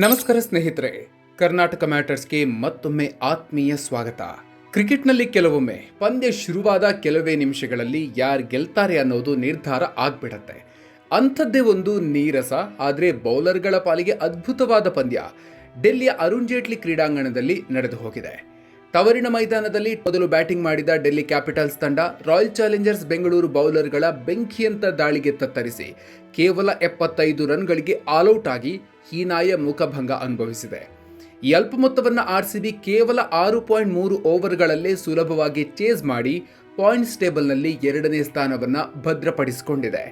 ನಮಸ್ಕಾರ ಸ್ನೇಹಿತರೆ, ಕರ್ನಾಟಕ ಮ್ಯಾಟರ್ಸ್ಗೆ ಮತ್ತೊಮ್ಮೆ ಆತ್ಮೀಯ ಸ್ವಾಗತ. ಕ್ರಿಕೆಟ್ನಲ್ಲಿ ಕೆಲವೊಮ್ಮೆ ಪಂದ್ಯ ಶುರುವಾದ ಕೆಲವೇ ನಿಮಿಷಗಳಲ್ಲಿ ಯಾರು ಗೆಲ್ತಾರೆ ಅನ್ನೋದು ನಿರ್ಧಾರ ಆಗ್ಬಿಡತ್ತೆ. ಅಂಥದ್ದೇ ಒಂದು ನೀರಸ ಆದರೆ ಬೌಲರ್ಗಳ ಪಾಲಿಗೆ ಅದ್ಭುತವಾದ ಪಂದ್ಯ ಡೆಲ್ಲಿಯ ಅರುಣ್ ಜೇಟ್ಲಿ ಕ್ರೀಡಾಂಗಣದಲ್ಲಿ ನಡೆದು ಹೋಗಿದೆ. ತವರಿನ ಮೈದಾನದಲ್ಲಿ ಮೊದಲು ಬ್ಯಾಟಿಂಗ್ ಮಾಡಿದ ಡೆಲ್ಲಿ ಕ್ಯಾಪಿಟಲ್ಸ್ ತಂಡ ರಾಯಲ್ ಚಾಲೆಂಜರ್ಸ್ ಬೆಂಗಳೂರು ಬೌಲರ್ಗಳ ಬೆಂಕಿಯಂತ ದಾಳಿಗೆ ತತ್ತರಿಸಿ ಕೇವಲ 75 ರನ್ಗಳಿಗೆ ಆಲ್ಔಟ್ ಆಗಿ ಹೀನಾಯ ಮುಖಭಂಗ ಅನುಭವಿಸಿದೆ. ಈ ಅಲ್ಪ ಮೊತ್ತವನ್ನು ಆರ್ಸಿಬಿ ಕೇವಲ 6.3 ಓವರ್ಗಳಲ್ಲೇ ಸುಲಭವಾಗಿ ಚೇಸ್ ಮಾಡಿ ಪಾಯಿಂಟ್ಸ್ ಟೇಬಲ್ನಲ್ಲಿ 2ನೇ ಸ್ಥಾನವನ್ನು ಭದ್ರಪಡಿಸಿಕೊಂಡಿದೆ.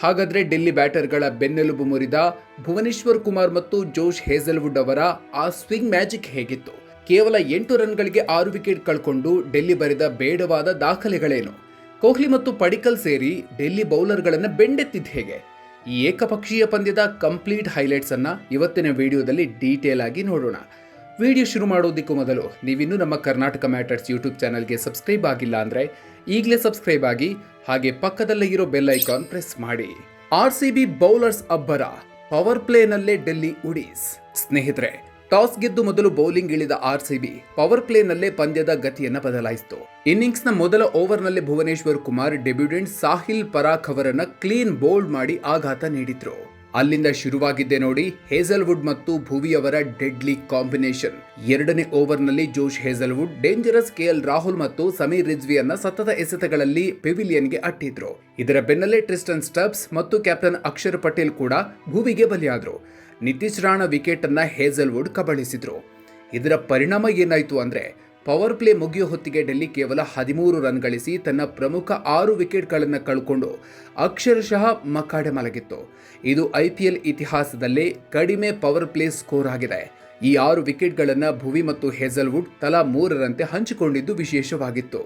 ಹಾಗಾದರೆ ಡೆಲ್ಲಿ ಬ್ಯಾಟರ್ಗಳ ಬೆನ್ನೆಲುಬು ಮುರಿದ ಭುವನೇಶ್ವರ್ ಕುಮಾರ್ ಮತ್ತು ಜೋಶ್ ಹೇಜಲ್ವುಡ್ ಅವರ ಆ ಸ್ವಿಂಗ್ ಮ್ಯಾಜಿಕ್ ಹೇಗಿತ್ತು? ಕೇವಲ 8 ರನ್ಗಳಿಗೆ 6 ವಿಕೆಟ್ ಕಳ್ಕೊಂಡು ಡೆಲ್ಲಿ ಬರೆದ ಬೇಡವಾದ ದಾಖಲೆಗಳೇನು? ಕೊಹ್ಲಿ ಮತ್ತು ಪಡಿಕ್ಕಲ್ ಸೇರಿ ಡೆಲ್ಲಿ ಬೌಲರ್ಗಳನ್ನು ಬೆಂಡೆತ್ತಿದ್ದು ಹೇಗೆ? ಈ ಏಕಪಕ್ಷೀಯ ಪಂದ್ಯದ ಕಂಪ್ಲೀಟ್ ಹೈಲೈಟ್ಸ್ ಅನ್ನ ಇವತ್ತಿನ ವಿಡಿಯೋದಲ್ಲಿ ಡೀಟೇಲ್ ಆಗಿ ನೋಡೋಣ. ವಿಡಿಯೋ ಶುರು ಮಾಡೋದಕ್ಕೂ ಮೊದಲು ನೀವಿನ್ನೂ ನಮ್ಮ ಕರ್ನಾಟಕ ಮ್ಯಾಟರ್ಸ್ ಯೂಟ್ಯೂಬ್ ಚಾನಲ್ಗೆ ಸಬ್ಸ್ಕ್ರೈಬ್ ಆಗಿಲ್ಲ ಅಂದ್ರೆ ಈಗಲೇ ಸಬ್ಸ್ಕ್ರೈಬ್ ಆಗಿ, ಹಾಗೆ ಪಕ್ಕದಲ್ಲೇ ಇರೋ ಬೆಲ್ ಐಕಾನ್ ಪ್ರೆಸ್ ಮಾಡಿ. ಆರ್ಸಿಬಿ ಬೌಲರ್ಸ್ ಅಬ್ಬರ, ಪವರ್ ಪ್ಲೇನಲ್ಲೇ ಡೆಲ್ಲಿ ಉಡೀಸ್. ಸ್ನೇಹಿತರೆ, ಟಾಸ್ ಗೆದ್ದು ಮೊದಲು ಬೌಲಿಂಗ್ ಇಳಿದ ಆರ್ಸಿಬಿ ಪವರ್ ಪ್ಲೇನಲ್ಲೇ ಪಂದ್ಯದ ಗತಿಯನ್ನು ಬದಲಾಯಿಸಿತು. ಇನ್ನಿಂಗ್ಸ್ನ ಮೊದಲ ಓವರ್ನಲ್ಲೇ ಭುವನೇಶ್ವರ್ ಕುಮಾರ್ ಡೆಬ್ಯೂಟೆಂಟ್ ಸಾಹಿಲ್ ಪರಾಕ್ ಅವರನ್ನ ಕ್ಲೀನ್ ಬೋಲ್ಡ್ ಮಾಡಿ ಆಘಾತ ನೀಡಿದ್ರು. ಅಲ್ಲಿಂದ ಶುರುವಾಗಿದ್ದೆ ನೋಡಿ ಹೇಜಲ್ವುಡ್ ಮತ್ತು ಭುವಿ ಅವರ ಡೆಡ್ಲಿ ಕಾಂಬಿನೇಷನ್. 2ನೇ ಓವರ್ನಲ್ಲಿ ಜೋಶ್ ಹೇಜಲ್ವುಡ್ ಡೇಂಜರಸ್ ಕೆಎಲ್ ರಾಹುಲ್ ಮತ್ತು ಸಮೀರ್ ರಿಜ್ವಿಯನ್ನ ಸತತ ಎಸೆತಗಳಲ್ಲಿ ಪೆವಿಲಿಯನ್ಗೆ ಅಟ್ಟಿದ್ರು. ಇದರ ಬೆನ್ನಲ್ಲೇ ಟ್ರಿಸ್ಟನ್ ಸ್ಟಬ್ಸ್ ಮತ್ತು ಕ್ಯಾಪ್ಟನ್ ಅಕ್ಷರ್ ಪಟೇಲ್ ಕೂಡ ಭುವಿಗೆ ಬಲಿಯಾದ್ರು. ನಿತೀಶ್ ರಾಣಾ ವಿಕೆಟ್ ಅನ್ನ ಹೇಜಲ್ವುಡ್ ಕಬಳಿಸಿದ್ರು. ಇದರ ಪರಿಣಾಮ ಏನಾಯ್ತು ಅಂದ್ರೆ, ಪವರ್ ಪ್ಲೇ ಮುಗಿಯೋ ಹೊತ್ತಿಗೆ ಡೆಲ್ಲಿ ಕೇವಲ 13 ರನ್ ಗಳಿಸಿ ತನ್ನ ಪ್ರಮುಖ 6 ವಿಕೆಟ್ಗಳನ್ನು ಕಳ್ಕೊಂಡು ಅಕ್ಷರಶಃ ಮಕಾಡೆ ಮಲಗಿತ್ತು. ಇದು IPL ಇತಿಹಾಸದಲ್ಲೇ ಕಡಿಮೆ ಪವರ್ ಪ್ಲೇ ಸ್ಕೋರ್ ಆಗಿದೆ. ಈ 6 ವಿಕೆಟ್ಗಳನ್ನು ಭುವಿ ಮತ್ತು ಹೇಜಲ್ವುಡ್ ತಲಾ 3ರಂತೆ ಹಂಚಿಕೊಂಡಿದ್ದು ವಿಶೇಷವಾಗಿತ್ತು.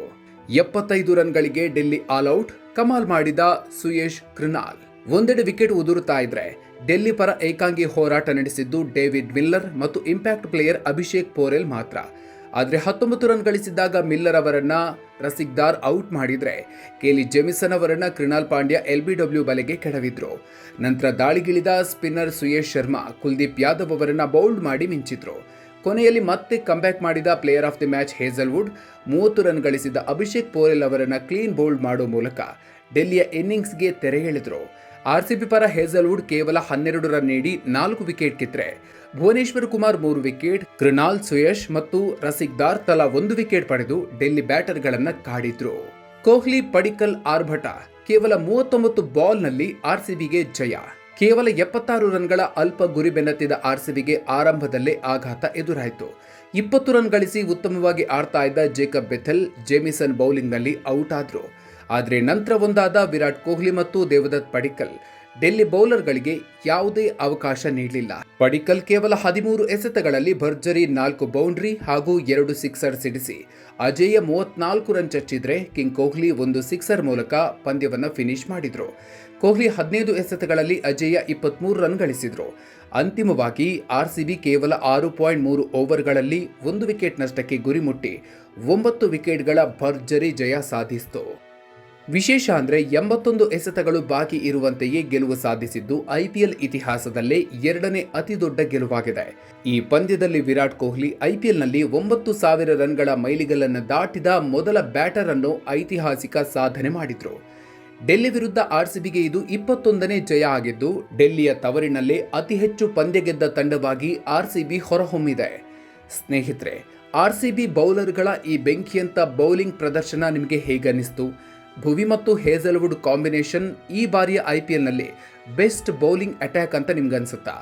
75 ರನ್ಗಳಿಗೆ ಡೆಲ್ಲಿ ಆಲ್ಔಟ್. ಕಮಾಲ್ ಮಾಡಿದ ಸುಯೇಶ್ ಕೃನಾಲ್. ಒಂದೆಡೆ ವಿಕೆಟ್ ಉದುರುತ್ತಾ ಇದ್ರೆ ಡೆಲ್ಲಿ ಪರ ಏಕಾಂಗಿ ಹೋರಾಟ ನಡೆಸಿದ್ದು ಡೇವಿಡ್ ಮಿಲ್ಲರ್ ಮತ್ತು ಇಂಪ್ಯಾಕ್ಟ್ ಪ್ಲೇಯರ್ ಅಭಿಷೇಕ್ ಪೋರೆಲ್ ಮಾತ್ರ. ಆದರೆ 19 ರನ್ ಗಳಿಸಿದ್ದಾಗ ಮಿಲ್ಲರ್ ಅವರನ್ನ ರಸಿಕ್ದಾರ್ ಔಟ್ ಮಾಡಿದ್ರೆ ಕೇಲಿ ಜೆಮಿಸನ್ ಅವರನ್ನ ಕೃಣಾಲ್ ಪಾಂಡ್ಯ LBW ಬಲೆಗೆ ಕೆಡವಿದ್ರು. ನಂತರ ದಾಳಿಗಿಳಿದ ಸ್ಪಿನ್ನರ್ ಸುಯೇಶ್ ಶರ್ಮಾ ಕುಲ್ದೀಪ್ ಯಾದವ್ ಅವರನ್ನ ಬೌಲ್ಡ್ ಮಾಡಿ ಮಿಂಚಿದ್ರು. ಕೊನೆಯಲ್ಲಿ ಮತ್ತೆ ಕಂಬ್ಯಾಕ್ ಮಾಡಿದ player of the match Hazlewood 30 run ಗಳಿಸಿದ ಅಭಿಷೇಕ್ ಪೋರೆಲ್ ಅವರನ್ನ ಕ್ಲೀನ್ ಬೋಲ್ಡ್ ಮಾಡೋ ಮೂಲಕ ಡೆಲ್ಲಿಯ ಇನ್ನಿಂಗ್ಸ್ಗೆ ತೆರೆ ಎಳೆದ್ರು. ಆರ್ಸಿಬಿ ಪರ ಹೇಜಲ್ವುಡ್ ಕೇವಲ 12 ರನ್ ನೀಡಿ 4 ವಿಕೆಟ್ ಕಿತ್ತರೆ ಭುವನೇಶ್ವರ್ ಕುಮಾರ್ 3 ವಿಕೆಟ್, ಕೃಣಾಲ್, ಸುಯಶ್ ಮತ್ತು ರಸಿಕ್ದಾರ್ ತಲಾ 1 ವಿಕೆಟ್ ಪಡೆದು ಡೆಲ್ಲಿ ಬ್ಯಾಟರ್ಗಳನ್ನ ಕಾಡಿದ್ರು. ಕೊಹ್ಲಿ, ಪಡಿಕ್ಕಲ್, ಆರ್ಭಟ ಕೇವಲ 39 ಬಾಲ್ನಲ್ಲಿ ಆರ್ಸಿಬಿಗೆ ಜಯ. ಕೇವಲ 76 ರನ್ಗಳ ಅಲ್ಪ ಗುರಿ ಬೆನ್ನತ್ತಿದ ಆರ್ಸಿಬಿಗೆ ಆರಂಭದಲ್ಲೇ ಆಘಾತ ಎದುರಾಯಿತು. 20 ರನ್ ಗಳಿಸಿ ಉತ್ತಮವಾಗಿ ಆಡ್ತಾ ಇದ್ದ ಜೇಕಬ್ ಬೆಥೆಲ್ ಜೆಮಿಸನ್ ಬೌಲಿಂಗ್ನಲ್ಲಿ ಔಟ್ ಆದ್ರು. ಆದರೆ ನಂತರ ಒಂದಾದ ವಿರಾಟ್ ಕೊಹ್ಲಿ ಮತ್ತು ದೇವದತ್ ಪಡಿಕ್ಕಲ್ ಡೆಲ್ಲಿ ಬೌಲರ್ಗಳಿಗೆ ಯಾವುದೇ ಅವಕಾಶ ನೀಡಲಿಲ್ಲ. ಪಡಿಕ್ಕಲ್ ಕೇವಲ 13 ಎಸೆತಗಳಲ್ಲಿ ಭರ್ಜರಿ 4 ಬೌಂಡ್ರಿ ಹಾಗೂ 2 ಸಿಕ್ಸರ್ ಸಿಡಿಸಿ ಅಜೇಯ 34 ರನ್ ಚಚ್ಚಿದ್ರೆ ಕಿಂಗ್ ಕೊಹ್ಲಿ 1 ಸಿಕ್ಸರ್ ಮೂಲಕ ಪಂದ್ಯವನ್ನು ಫಿನಿಶ್ ಮಾಡಿದ್ರು. ಕೊಹ್ಲಿ 15 ಎಸೆತಗಳಲ್ಲಿ ಅಜೇಯ 23 ರನ್ ಗಳಿಸಿದ್ರು. ಅಂತಿಮವಾಗಿ ಆರ್ಸಿಬಿ ಕೇವಲ 6.3 ಓವರ್ಗಳಲ್ಲಿ 1 ವಿಕೆಟ್ ನಷ್ಟಕ್ಕೆ ಗುರಿ ಮುಟ್ಟಿ 9 ವಿಕೆಟ್ಗಳ ಭರ್ಜರಿ ಜಯ ಸಾಧಿಸಿತು. ವಿಶೇಷ ಅಂದ್ರೆ 81 ಎಸೆತಗಳು ಬಾಕಿ ಇರುವಂತೆಯೇ ಗೆಲುವು ಸಾಧಿಸಿದ್ದು IPL ಇತಿಹಾಸದಲ್ಲೇ 2ನೇ ಅತಿ ದೊಡ್ಡ ಗೆಲುವಾಗಿದೆ. ಈ ಪಂದ್ಯದಲ್ಲಿ ವಿರಾಟ್ ಕೊಹ್ಲಿ IPLನಲ್ಲಿ 9,000 ರನ್ಗಳ ಮೈಲಿಗಲ್ಲನ್ನು ದಾಟಿದ ಮೊದಲ ಬ್ಯಾಟರ್ ಅನ್ನೋ ಐತಿಹಾಸಿಕ ಸಾಧನೆ ಮಾಡಿದ್ರು. ಡೆಲ್ಲಿ ವಿರುದ್ಧ ಆರ್ಸಿಬಿಗೆ ಇದು 21ನೇ ಜಯ ಆಗಿದ್ದು ಡೆಲ್ಲಿಯ ತವರಿನಲ್ಲೇ ಅತಿ ಹೆಚ್ಚು ಪಂದ್ಯ ಗೆದ್ದ ತಂಡವಾಗಿ ಆರ್ಸಿಬಿ ಹೊರಹೊಮ್ಮಿದೆ. ಸ್ನೇಹಿತರೆ, ಆರ್ಸಿಬಿ ಬೌಲರ್ಗಳ ಈ ಬೆಂಕಿಯಂತ ಬೌಲಿಂಗ್ ಪ್ರದರ್ಶನ ನಿಮಗೆ ಹೇಗನ್ನಿಸ್ತು? ಭುವಿ ಮತ್ತು ಹೇಜಲ್ವುಡ್ ಕಾಂಬಿನೇಷನ್ ಈ ಬಾರಿಯ IPLನಲ್ಲಿ ಬೆಸ್ಟ್ ಬೌಲಿಂಗ್ ಅಟ್ಯಾಕ್ ಅಂತ ನಿಮ್ಗನ್ಸುತ್ತಾ?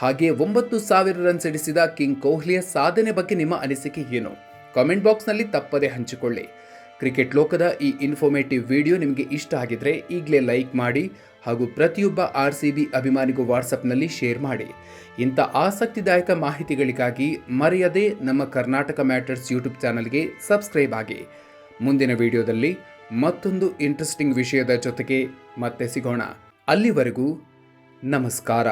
ಹಾಗೆ 9,000 ರನ್ ಸಿಡಿಸಿದ ಕಿಂಗ್ ಕೊಹ್ಲಿಯ ಸಾಧನೆ ಬಗ್ಗೆ ನಿಮ್ಮ ಅನಿಸಿಕೆ ಏನು? ಕಾಮೆಂಟ್ ಬಾಕ್ಸ್ನಲ್ಲಿ ತಪ್ಪದೇ ಹಂಚಿಕೊಳ್ಳಿ. ಕ್ರಿಕೆಟ್ ಲೋಕದ ಈ ಇನ್ಫಾರ್ಮೇಟಿವ್ ವಿಡಿಯೋ ನಿಮಗೆ ಇಷ್ಟ ಆಗಿದ್ರೆ ಈಗಲೇ ಲೈಕ್ ಮಾಡಿ ಹಾಗೂ ಪ್ರತಿಯೊಬ್ಬ RCB ಅಭಿಮಾನಿಗೂ ವಾಟ್ಸಪ್ನಲ್ಲಿ ಶೇರ್ ಮಾಡಿ. ಇಂಥ ಆಸಕ್ತಿದಾಯಕ ಮಾಹಿತಿಗಳಿಗಾಗಿ ಮರೆಯದೆ ನಮ್ಮ ಕರ್ನಾಟಕ ಮ್ಯಾಟರ್ಸ್ ಯೂಟ್ಯೂಬ್ ಚಾನಲ್ಗೆ ಸಬ್ಸ್ಕ್ರೈಬ್ ಆಗಿ. ಮುಂದಿನ ವಿಡಿಯೋದಲ್ಲಿ ಮತ್ತೊಂದು ಇಂಟ್ರೆಸ್ಟಿಂಗ್ ವಿಷಯದ ಜೊತೆಗೆ ಮತ್ತೆ ಸಿಗೋಣ. ಅಲ್ಲಿವರೆಗೂ ನಮಸ್ಕಾರ.